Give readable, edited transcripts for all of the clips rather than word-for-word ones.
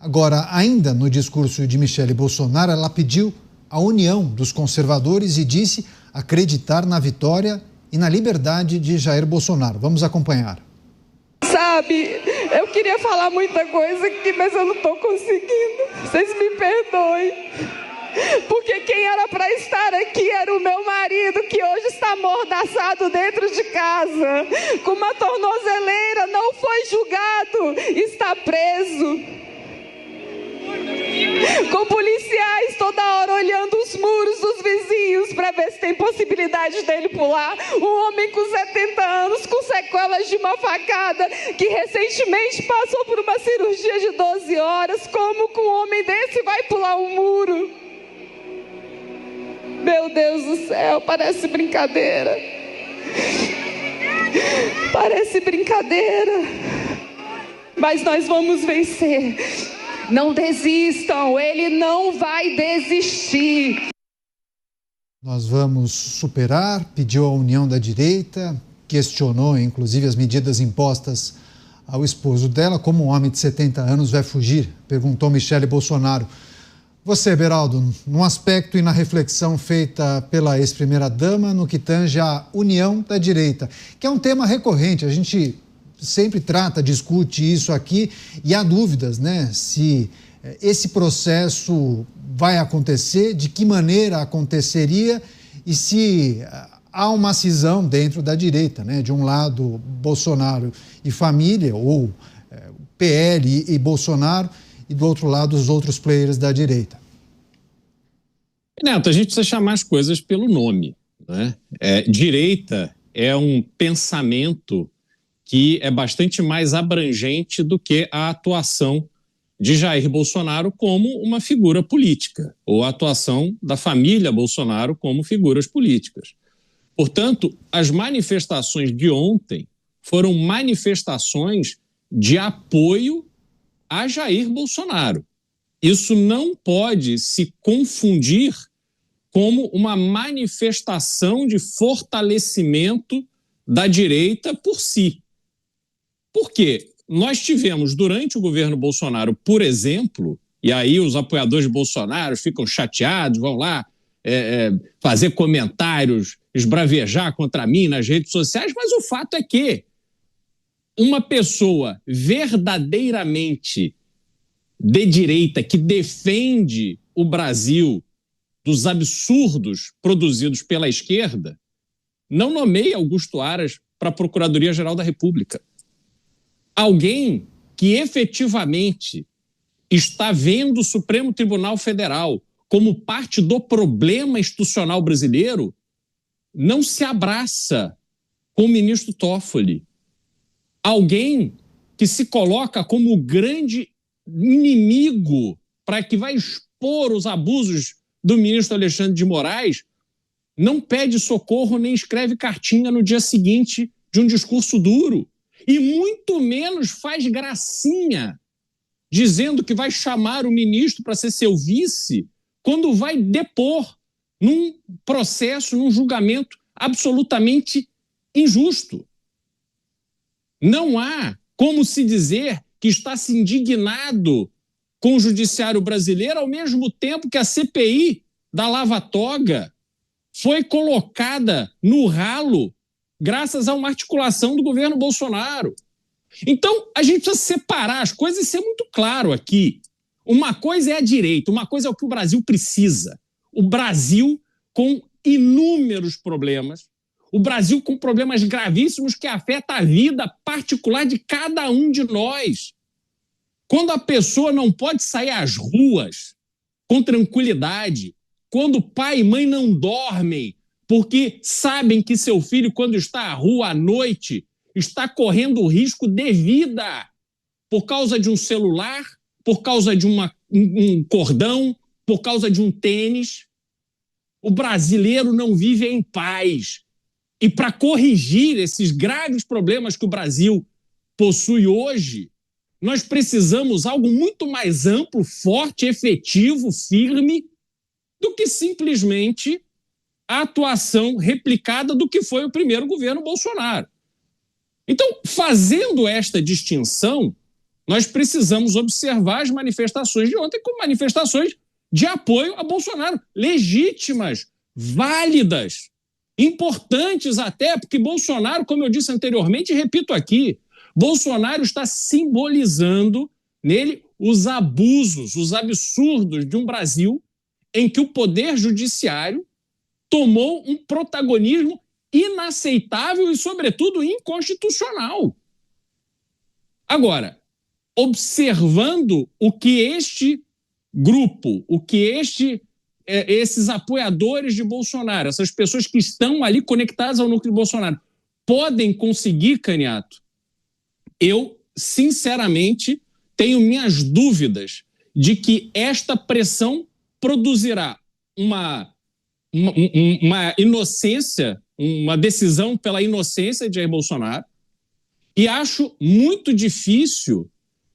Agora, ainda no discurso de Michele Bolsonaro, ela pediu a união dos conservadores e disse acreditar na vitória e na liberdade de Jair Bolsonaro. Vamos acompanhar. Sabe, eu queria falar muita coisa aqui, mas eu não estou conseguindo. Vocês me perdoem. Porque quem era para estar aqui era o meu marido, que hoje está amordaçado dentro de casa, com uma tornozeleira, não foi julgado, está preso. Com policiais toda hora olhando os muros dos vizinhos para ver se tem possibilidade dele pular. Um homem com 70 anos, com sequelas de uma facada, que recentemente passou por uma cirurgia de 12 horas. Como que um homem desse vai pular um muro? Meu Deus do céu, parece brincadeira. Parece brincadeira. Mas nós vamos vencer. Não desistam, ele não vai desistir. Nós vamos superar, pediu a união da direita, questionou inclusive as medidas impostas ao esposo dela. Como um homem de 70 anos vai fugir? Perguntou Michele Bolsonaro. Você, Beraldo, num aspecto e na reflexão feita pela ex-primeira-dama no que tange a união da direita, que é um tema recorrente, a gente sempre trata, discute isso aqui e há dúvidas, né? Se esse processo vai acontecer, de que maneira aconteceria e se há uma cisão dentro da direita, né? De um lado, Bolsonaro e família, ou PL e Bolsonaro, e do outro lado, os outros players da direita. Neto, a gente precisa chamar as coisas pelo nome, né? Direita é um pensamento que é bastante mais abrangente do que a atuação de Jair Bolsonaro como uma figura política, ou a atuação da família Bolsonaro como figuras políticas. Portanto, as manifestações de ontem foram manifestações de apoio a Jair Bolsonaro. Isso não pode se confundir como uma manifestação de fortalecimento da direita por si. Por quê? Nós tivemos, durante o governo Bolsonaro, por exemplo, e aí os apoiadores de Bolsonaro ficam chateados, vão lá fazer comentários, esbravejar contra mim nas redes sociais, mas o fato é que uma pessoa verdadeiramente de direita, que defende o Brasil dos absurdos produzidos pela esquerda, não nomeia Augusto Aras para a Procuradoria-Geral da República. Alguém que efetivamente está vendo o Supremo Tribunal Federal como parte do problema institucional brasileiro não se abraça com o ministro Toffoli. Alguém que se coloca como o grande inimigo para que vai expor os abusos do ministro Alexandre de Moraes não pede socorro nem escreve cartinha no dia seguinte de um discurso duro. E muito menos faz gracinha dizendo que vai chamar o ministro para ser seu vice quando vai depor num processo, num julgamento absolutamente injusto. Não há como se dizer que está se indignado com o judiciário brasileiro ao mesmo tempo que a CPI da Lava Toga foi colocada no ralo graças a uma articulação do governo Bolsonaro. Então, a gente precisa separar as coisas e ser muito claro aqui. Uma coisa é a direita, uma coisa é o que o Brasil precisa. O Brasil com inúmeros problemas, o Brasil com problemas gravíssimos que afetam a vida particular de cada um de nós. Quando a pessoa não pode sair às ruas com tranquilidade, quando pai e mãe não dormem, porque sabem que seu filho, quando está à rua à noite, está correndo o risco de vida por causa de um celular, por causa de um cordão, por causa de um tênis. O brasileiro não vive em paz. E para corrigir esses graves problemas que o Brasil possui hoje, nós precisamos de algo muito mais amplo, forte, efetivo, firme, do que simplesmente a atuação replicada do que foi o primeiro governo Bolsonaro. Então, fazendo esta distinção, nós precisamos observar as manifestações de ontem como manifestações de apoio a Bolsonaro, legítimas, válidas, importantes até, porque Bolsonaro, como eu disse anteriormente e repito aqui, Bolsonaro está simbolizando nele os abusos, os absurdos de um Brasil em que o poder judiciário tomou um protagonismo inaceitável e, sobretudo, inconstitucional. Agora, observando o que este grupo, o que esses apoiadores de Bolsonaro, essas pessoas que estão ali conectadas ao núcleo de Bolsonaro, podem conseguir, Caniato, eu, sinceramente, tenho minhas dúvidas de que esta pressão produzirá uma inocência, uma decisão pela inocência de Jair Bolsonaro, e acho muito difícil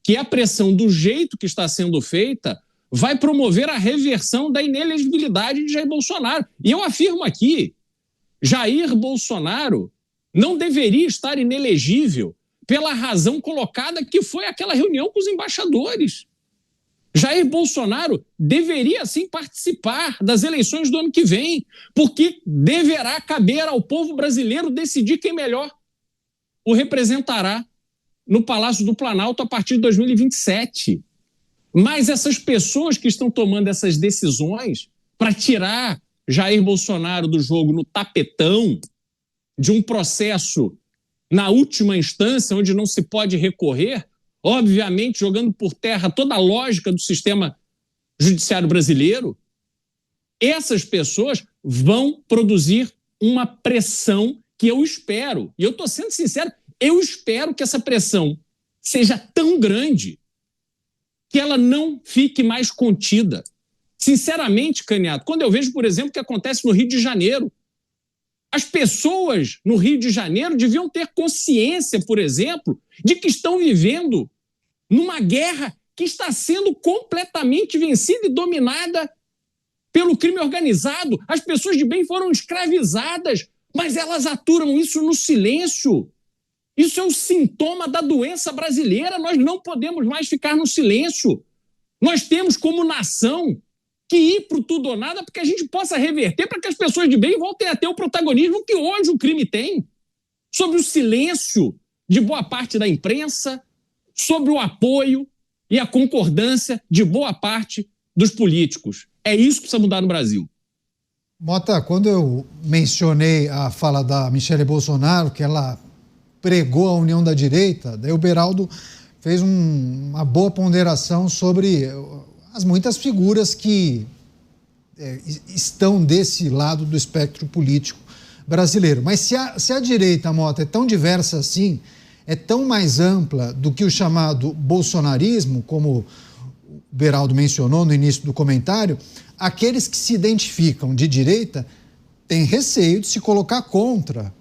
que a pressão do jeito que está sendo feita vai promover a reversão da inelegibilidade de Jair Bolsonaro. E eu afirmo aqui, Jair Bolsonaro não deveria estar inelegível pela razão colocada que foi aquela reunião com os embaixadores. Jair Bolsonaro deveria, sim, participar das eleições do ano que vem, porque deverá caber ao povo brasileiro decidir quem melhor o representará no Palácio do Planalto a partir de 2027. Mas essas pessoas que estão tomando essas decisões para tirar Jair Bolsonaro do jogo no tapetão de um processo na última instância, onde não se pode recorrer, obviamente jogando por terra toda a lógica do sistema judiciário brasileiro, essas pessoas vão produzir uma pressão que eu espero, e eu estou sendo sincero, eu espero que essa pressão seja tão grande que ela não fique mais contida. Sinceramente, Caniato, quando eu vejo, por exemplo, o que acontece no Rio de Janeiro, as pessoas no Rio de Janeiro deviam ter consciência, por exemplo, de que estão vivendo numa guerra que está sendo completamente vencida e dominada pelo crime organizado. As pessoas de bem foram escravizadas, mas elas aturam isso no silêncio. Isso é um sintoma da doença brasileira. Nós não podemos mais ficar no silêncio. Nós temos, como nação, que ir para o tudo ou nada para que a gente possa reverter, para que as pessoas de bem voltem a ter o protagonismo que hoje o crime tem, sobre o silêncio de boa parte da imprensa, sobre o apoio e a concordância de boa parte dos políticos. É isso que precisa mudar no Brasil. Mota, quando eu mencionei a fala da Michele Bolsonaro, que ela pregou a união da direita, daí o Beraldo fez uma boa ponderação sobre as muitas figuras que estão desse lado do espectro político brasileiro. Mas se a direita, Mota, é tão diversa assim, é tão mais ampla do que o chamado bolsonarismo, como o Beraldo mencionou no início do comentário, aqueles que se identificam de direita têm receio de se colocar contra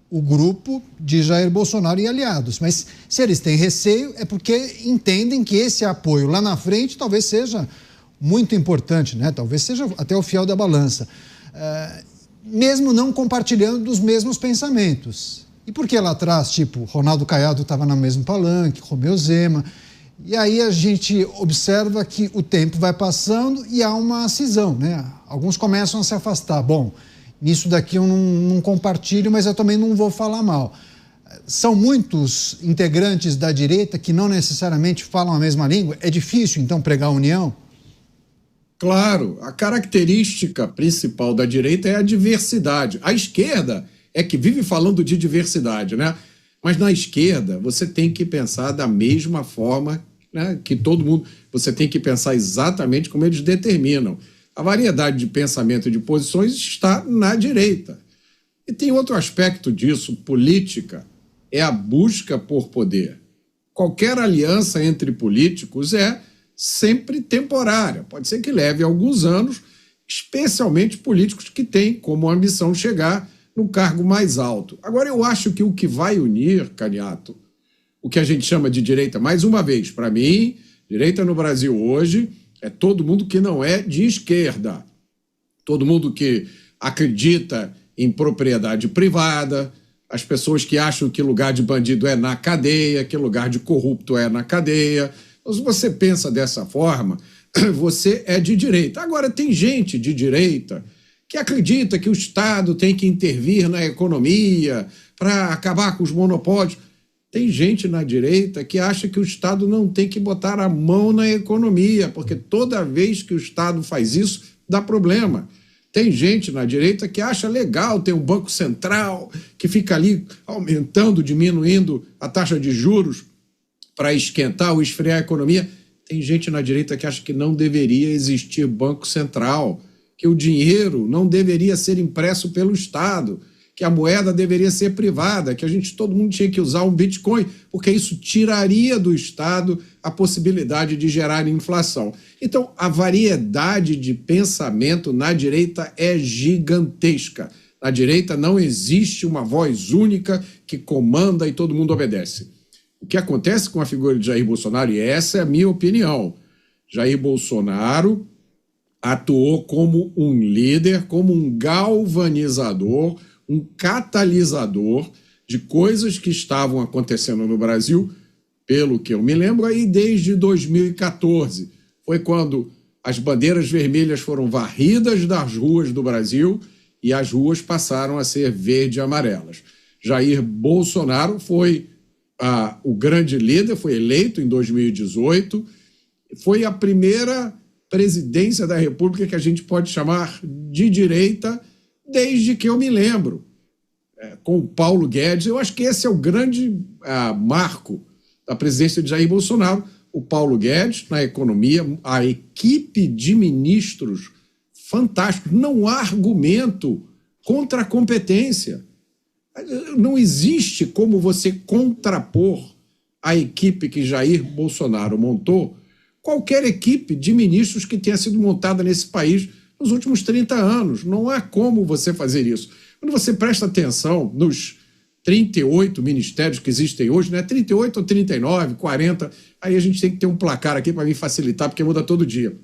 o grupo de Jair Bolsonaro e aliados. Mas se eles têm receio, é porque entendem que esse apoio lá na frente talvez seja muito importante, né? Talvez seja até o fiel da balança, mesmo não compartilhando dos mesmos pensamentos. E por que lá atrás, tipo, Ronaldo Caiado estava no mesmo palanque, Romeu Zema, e aí a gente observa que o tempo vai passando e há uma cisão, né? Alguns começam a se afastar. Bom, nisso daqui eu não compartilho, mas eu também não vou falar mal. São muitos integrantes da direita que não necessariamente falam a mesma língua. É difícil, então, pregar a união? Claro, a característica principal da direita é a diversidade. A esquerda é que vive falando de diversidade, né? Mas na esquerda você tem que pensar da mesma forma, né, que todo mundo. Você tem que pensar exatamente como eles determinam. A variedade de pensamento e de posições está na direita. E tem outro aspecto disso, política, é a busca por poder. Qualquer aliança entre políticos é sempre temporária. Pode ser que leve alguns anos, especialmente políticos que têm como ambição chegar no cargo mais alto. Agora, eu acho que o que vai unir, Caniato, o que a gente chama de direita, mais uma vez, para mim, direita no Brasil hoje é todo mundo que não é de esquerda. Todo mundo que acredita em propriedade privada, as pessoas que acham que lugar de bandido é na cadeia, que lugar de corrupto é na cadeia. Então, se você pensa dessa forma, você é de direita. Agora, tem gente de direita que acredita que o Estado tem que intervir na economia para acabar com os monopólios. Tem gente na direita que acha que o Estado não tem que botar a mão na economia, porque toda vez que o Estado faz isso, dá problema. Tem gente na direita que acha legal ter um Banco Central que fica ali aumentando, diminuindo a taxa de juros para esquentar ou esfriar a economia. Tem gente na direita que acha que não deveria existir Banco Central, que o dinheiro não deveria ser impresso pelo Estado, que a moeda deveria ser privada, que todo mundo tinha que usar um Bitcoin, porque isso tiraria do Estado a possibilidade de gerar inflação. Então, a variedade de pensamento na direita é gigantesca. Na direita não existe uma voz única que comanda e todo mundo obedece. O que acontece com a figura de Jair Bolsonaro, e essa é a minha opinião, Jair Bolsonaro atuou como um líder, como um galvanizador, um catalisador de coisas que estavam acontecendo no Brasil, pelo que eu me lembro, aí desde 2014. Foi quando as bandeiras vermelhas foram varridas das ruas do Brasil e as ruas passaram a ser verde e amarelas. Jair Bolsonaro foi o grande líder, foi eleito em 2018, foi a primeira presidência da República que a gente pode chamar de direita desde que eu me lembro, com o Paulo Guedes. Eu acho que esse é o grande marco da presidência de Jair Bolsonaro. O Paulo Guedes, na economia, a equipe de ministros fantásticos. Não há argumento contra a competência. Não existe como você contrapor a equipe que Jair Bolsonaro montou, qualquer equipe de ministros que tenha sido montada nesse país nos últimos 30 anos. Não há como você fazer isso. Quando você presta atenção nos 38 ministérios que existem hoje, né? 38 ou 39, 40, aí a gente tem que ter um placar aqui para me facilitar, porque muda todo dia.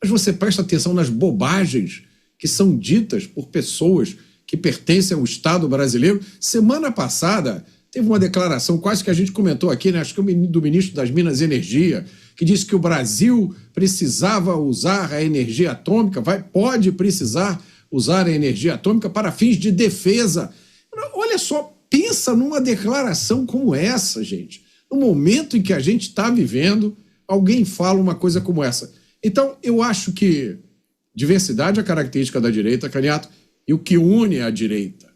Mas você presta atenção nas bobagens que são ditas por pessoas que pertencem ao Estado brasileiro. Semana passada teve uma declaração, quase que a gente comentou aqui, né? Acho que do ministro das Minas e Energia, que disse que o Brasil precisava usar a energia atômica, pode precisar usar a energia atômica para fins de defesa. Olha só, pensa numa declaração como essa, gente. No momento em que a gente está vivendo, alguém fala uma coisa como essa. Então, eu acho que diversidade é a característica da direita, Caniato, e o que une a direita,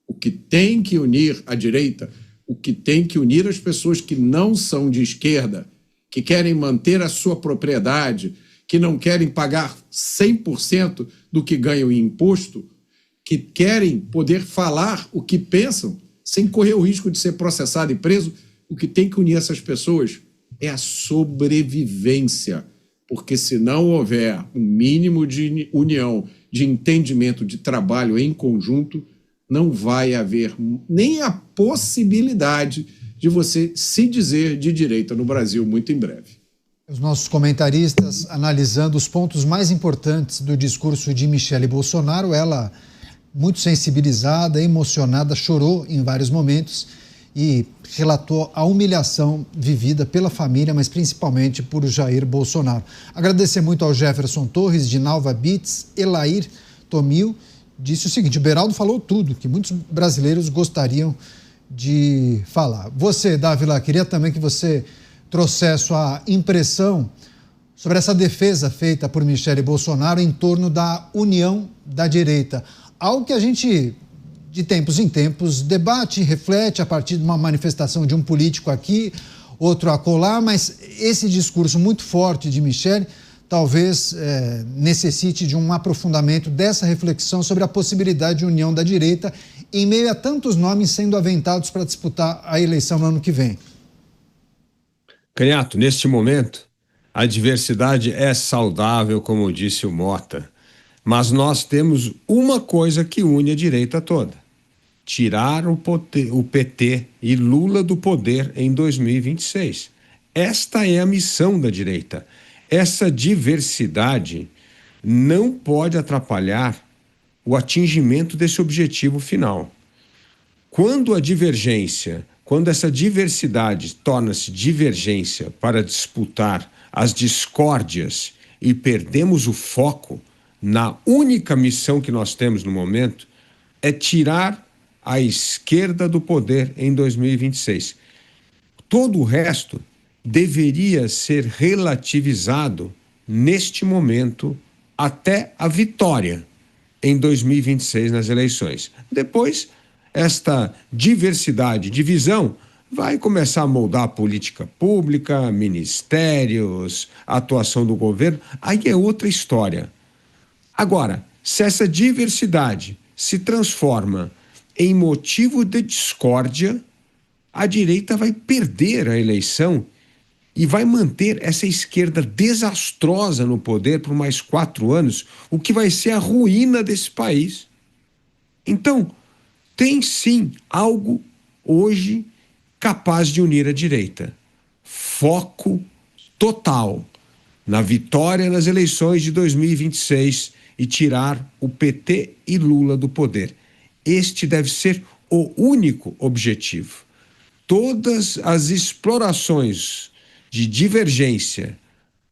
o que tem que unir a direita, o que tem que unir as pessoas que não são de esquerda, que querem manter a sua propriedade, que não querem pagar 100% do que ganham em imposto, que querem poder falar o que pensam sem correr o risco de ser processado e preso. O que tem que unir essas pessoas é a sobrevivência, porque se não houver um mínimo de união, de entendimento, de trabalho em conjunto, não vai haver nem a possibilidade de você se dizer de direita no Brasil muito em breve. Os nossos comentaristas analisando os pontos mais importantes do discurso de Michele Bolsonaro. Ela, muito sensibilizada, emocionada, chorou em vários momentos e relatou a humilhação vivida pela família, mas principalmente por Jair Bolsonaro. Agradecer muito ao Jefferson Torres, de Nalva Bits, Elair Tomil, disse o seguinte: o Beraldo falou tudo que muitos brasileiros gostariam de falar. Você, Dávila, queria também que você trouxesse sua impressão sobre essa defesa feita por Michele Bolsonaro em torno da união da direita. Algo que a gente, de tempos em tempos, debate e reflete a partir de uma manifestação de um político aqui, outro acolá, mas esse discurso muito forte de Michele talvez necessite de um aprofundamento dessa reflexão sobre a possibilidade de união da direita em meio a tantos nomes sendo aventados para disputar a eleição no ano que vem. Caniato, neste momento, a diversidade é saudável, como disse o Mota, mas nós temos uma coisa que une a direita toda: tirar o PT e Lula do poder em 2026. Esta é a missão da direita. Essa diversidade não pode atrapalhar o atingimento desse objetivo final. quando essa diversidade torna-se divergência para disputar as discórdias e perdemos o foco na única missão que nós temos no momento, é tirar a esquerda do poder em 2026. Todo o resto deveria ser relativizado neste momento até a vitória em 2026 nas eleições. Depois, esta diversidade de visão vai começar a moldar a política pública, ministérios, a atuação do governo, aí é outra história. Agora, se essa diversidade se transforma em motivo de discórdia, a direita vai perder a eleição e vai manter essa esquerda desastrosa no poder por mais 4 anos, o que vai ser a ruína desse país. Então, tem sim algo hoje capaz de unir a direita. Foco total na vitória nas eleições de 2026 e tirar o PT e Lula do poder. Este deve ser o único objetivo. Todas as explorações de divergência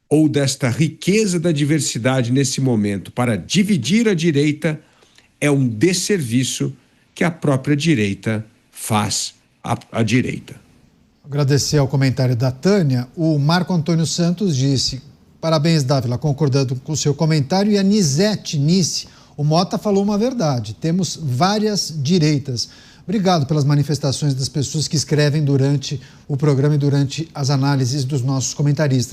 ou desta riqueza da diversidade nesse momento para dividir a direita é um desserviço que a própria direita faz à direita. Agradecer ao comentário da Tânia. O Marco Antônio Santos disse: parabéns, Dávila, concordando com o seu comentário. E a Nizete Nice, o Mota falou uma verdade, temos várias direitas. Obrigado pelas manifestações das pessoas que escrevem durante o programa e durante as análises dos nossos comentaristas.